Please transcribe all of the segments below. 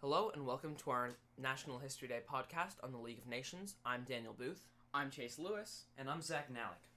Hello and welcome to our National History Day podcast on the League of Nations. I'm Daniel Booth. I'm Chase Lewis. And I'm Zach Nalick.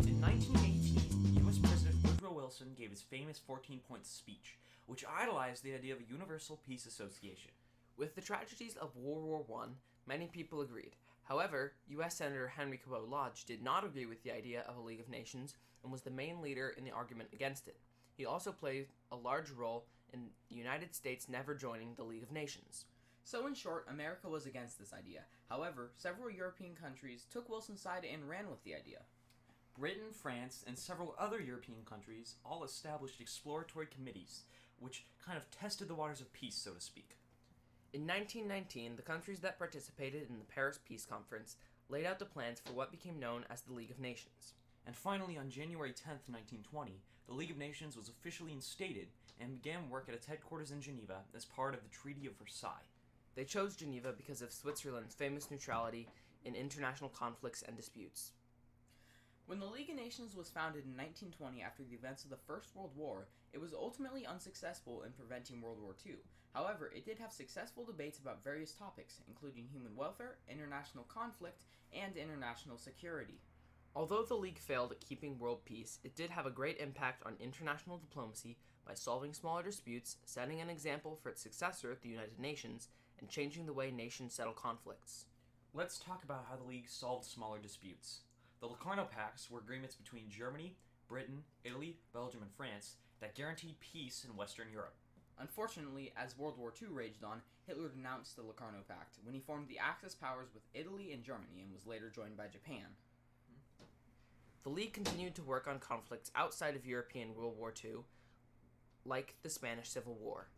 In 1918, U.S. President Woodrow Wilson gave his famous 14-point speech, which idolized the idea of a universal peace association. With the tragedies of World War I, many people agreed. However, U.S. Senator Henry Cabot Lodge did not agree with the idea of a League of Nations and was the main leader in the argument against it. He also played a large role in the United States never joining the League of Nations. So in short, America was against this idea. However, several European countries took Wilson's side and ran with the idea. Britain, France, and several other European countries all established exploratory committees, which kind of tested the waters of peace, so to speak. In 1919, the countries that participated in the Paris Peace Conference laid out the plans for what became known as the League of Nations. And finally, on January 10th, 1920, the League of Nations was officially instated and began work at its headquarters in Geneva as part of the Treaty of Versailles. They chose Geneva because of Switzerland's famous neutrality in international conflicts and disputes. When the League of Nations was founded in 1920 after the events of the First World War, it was ultimately unsuccessful in preventing World War II. However, it did have successful debates about various topics, including human welfare, international conflict, and international security. Although the League failed at keeping world peace, it did have a great impact on international diplomacy by solving smaller disputes, setting an example for its successor, the United Nations, and changing the way nations settle conflicts. Let's talk about how the League solved smaller disputes. The Locarno Pacts were agreements between Germany, Britain, Italy, Belgium, and France that guaranteed peace in Western Europe. Unfortunately, as World War II raged on, Hitler denounced the Locarno Pact when he formed the Axis powers with Italy and Germany and was later joined by Japan. The League continued to work on conflicts outside of European World War II, like the Spanish Civil War.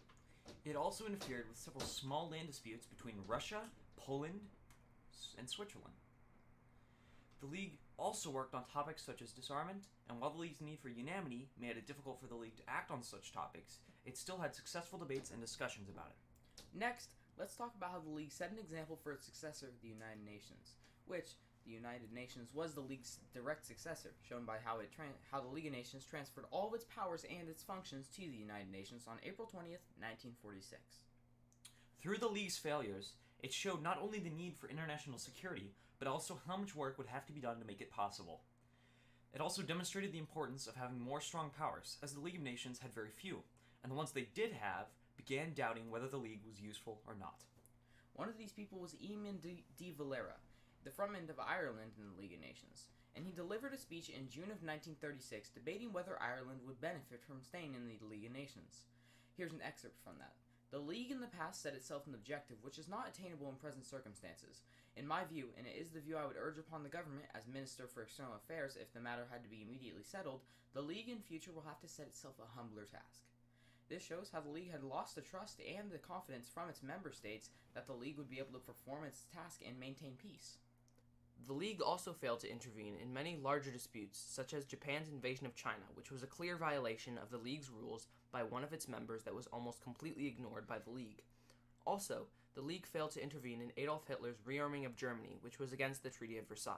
It also interfered with several small land disputes between Russia, Poland, and Switzerland. The League also worked on topics such as disarmament, and while the League's need for unanimity made it difficult for the League to act on such topics, it still had successful debates and discussions about it. Next, let's talk about how the League set an example for its successor, the United Nations, which the United Nations was the League's direct successor, shown by how the League of Nations transferred all of its powers and its functions to the United Nations on April 20th, 1946. Through the League's failures, it showed not only the need for international security, but also how much work would have to be done to make it possible. It also demonstrated the importance of having more strong powers, as the League of Nations had very few, and the ones they did have began doubting whether the League was useful or not. One of these people was Eamon de Valera, the frontman of Ireland in the League of Nations, and he delivered a speech in June of 1936 debating whether Ireland would benefit from staying in the League of Nations. Here's an excerpt from that. The League in the past set itself an objective which is not attainable in present circumstances. In my view, and it is the view I would urge upon the government as Minister for External Affairs if the matter had to be immediately settled, the League in future will have to set itself a humbler task. This shows how the League had lost the trust and the confidence from its member states that the League would be able to perform its task and maintain peace. The League also failed to intervene in many larger disputes, such as Japan's invasion of China, which was a clear violation of the League's rules by one of its members that was almost completely ignored by the League. Also, the League failed to intervene in Adolf Hitler's rearming of Germany, which was against the Treaty of Versailles.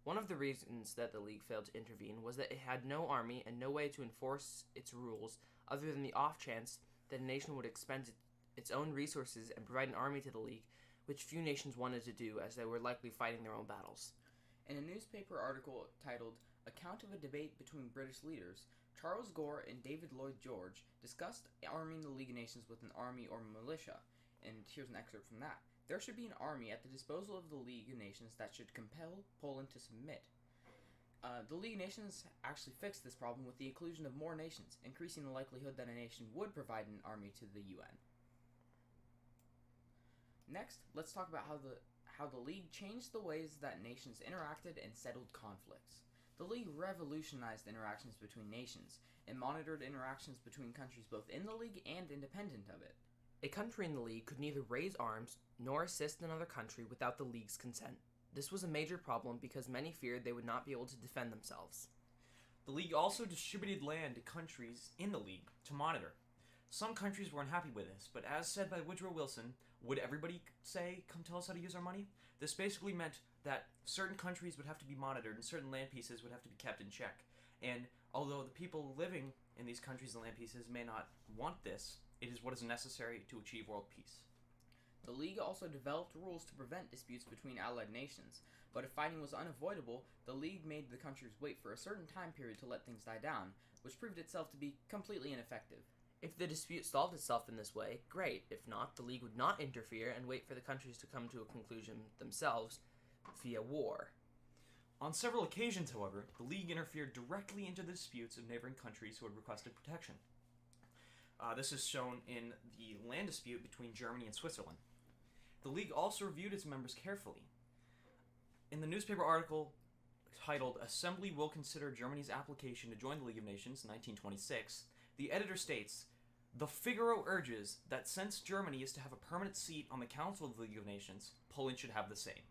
One of the reasons that the League failed to intervene was that it had no army and no way to enforce its rules other than the off chance that a nation would expend its own resources and provide an army to the League, which few nations wanted to do as they were likely fighting their own battles. In a newspaper article titled Account of a Debate Between British Leaders, Charles Gore and David Lloyd George discussed arming the League of Nations with an army or militia, and here's an excerpt from that. There should be an army at the disposal of the League of Nations that should compel Poland to submit. The League of Nations actually fixed this problem with the inclusion of more nations, increasing the likelihood that a nation would provide an army to the UN. Next, let's talk about how the League changed the ways that nations interacted and settled conflicts. The League revolutionized interactions between nations and monitored interactions between countries both in the League and independent of it. A country in the League could neither raise arms nor assist another country without the League's consent. This was a major problem because many feared they would not be able to defend themselves. The League also distributed land to countries in the League to monitor. Some countries were unhappy with this, but as said by Woodrow Wilson, would everybody say, come tell us how to use our money? This basically meant that certain countries would have to be monitored and certain land pieces would have to be kept in check. And although the people living in these countries and land pieces may not want this, it is what is necessary to achieve world peace. The League also developed rules to prevent disputes between allied nations, but if fighting was unavoidable, the League made the countries wait for a certain time period to let things die down, which proved itself to be completely ineffective. If the dispute solved itself in this way, great. If not, the League would not interfere and wait for the countries to come to a conclusion themselves via war. On several occasions, however, the League interfered directly into the disputes of neighboring countries who had requested protection. This is shown in the land dispute between Germany and Switzerland. The League also reviewed its members carefully. In the newspaper article titled "Assembly Will Consider Germany's Application to Join the League of Nations" in 1926, the editor states, "The Figaro urges that since Germany is to have a permanent seat on the Council of the League of Nations, Poland should have the same."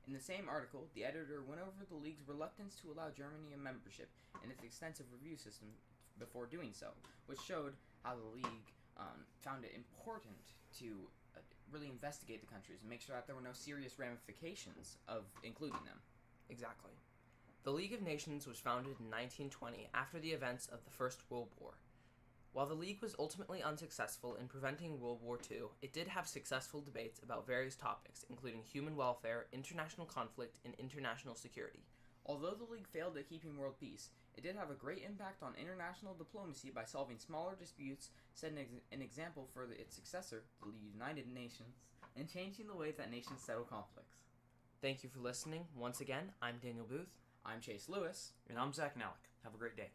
In the same article, the editor went over the League's reluctance to allow Germany a membership and its extensive review system before doing so, which showed how the League found it important to really investigate the countries and make sure that there were no serious ramifications of including them. Exactly. The League of Nations was founded in 1920 after the events of the First World War. While the League was ultimately unsuccessful in preventing World War II, it did have successful debates about various topics, including human welfare, international conflict, and international security. Although the League failed at keeping world peace, it did have a great impact on international diplomacy by solving smaller disputes, setting an example for its successor, the United Nations, and changing the way that nations settle conflicts. Thank you for listening. Once again, I'm Daniel Booth. I'm Chase Lewis. And I'm Zach Nalick. Have a great day.